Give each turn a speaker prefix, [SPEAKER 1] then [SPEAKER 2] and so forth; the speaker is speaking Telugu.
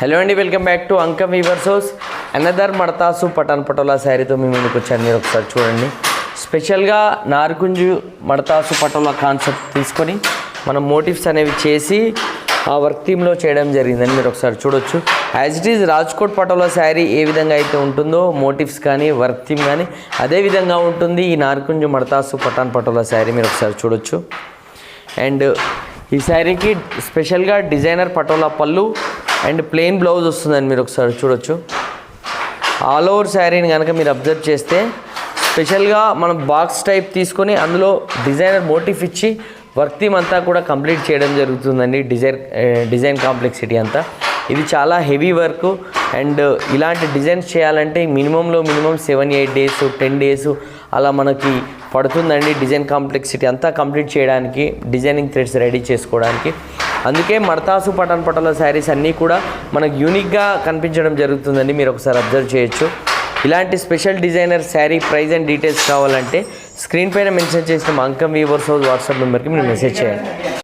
[SPEAKER 1] హలో అండి, welcome back to Ankam weavers house. Another మడతాసు పటాన్ పటోలా శారీతో మీ ముందుకు వచ్చాను. మీరు ఒకసారి చూడండి. స్పెషల్గా నార్కుంజు మడతాసు పటోలా కాన్సెప్ట్ తీసుకొని మనం మోటివ్స్ అనేవి చేసి ఆ వర్క్ థీమ్లో చేయడం జరిగిందని మీరు ఒకసారి చూడొచ్చు. As it is Rajkot patola sari ఏ విధంగా అయితే ఉంటుందో మోటివ్స్ కానీ వర్క్ థీమ్ కానీ అదే విధంగా ఉంటుంది ఈ నార్కుంజు మడతాసు పటాన్ పటోలా శారీ. మీరు ఒకసారి చూడొచ్చు. అండ్ ఈ శారీకి స్పెషల్గా డిజైనర్ పటోలా పళ్ళు అండ్ ప్లెయిన్ బ్లౌజ్ వస్తుందని మీరు ఒకసారి చూడొచ్చు. ఆల్ ఓవర్ శారీని కనుక మీరు అబ్జర్వ్ చేస్తే స్పెషల్గా మనం బాక్స్ టైప్ తీసుకొని అందులో డిజైనర్ మోటిఫ్ ఇచ్చి వర్క్ థీమ్ అంతా కూడా కంప్లీట్ చేయడం జరుగుతుందండి. డిజైన్ కాంప్లెక్సిటీ అంతా ఇది చాలా హెవీ వర్క్. అండ్ ఇలాంటి డిజైన్స్ చేయాలంటే మినిమం 7-8 డేస్ 10 డేస్ అలా మనకి పడుతుందండి. డిజైన్ కాంప్లెక్సిటీ అంతా కంప్లీట్ చేయడానికి, డిజైనింగ్ థ్రెడ్స్ రెడీ చేసుకోవడానికి. అందుకే మడతాసు పటాన్ పటోలా శారీస్ అన్నీ కూడా మనకు యూనిక్గా కనిపించడం జరుగుతుందండి. మీరు ఒకసారి అబ్జర్వ్ చేయొచ్చు. ఇలాంటి special designer sari price and details కావాలంటే స్క్రీన్ పైన మెన్షన్ చేసిన అంకమ్ వీవర్స్ హౌస్ వాట్సాప్ నెంబర్కి మీరు మెసేజ్ చేయండి.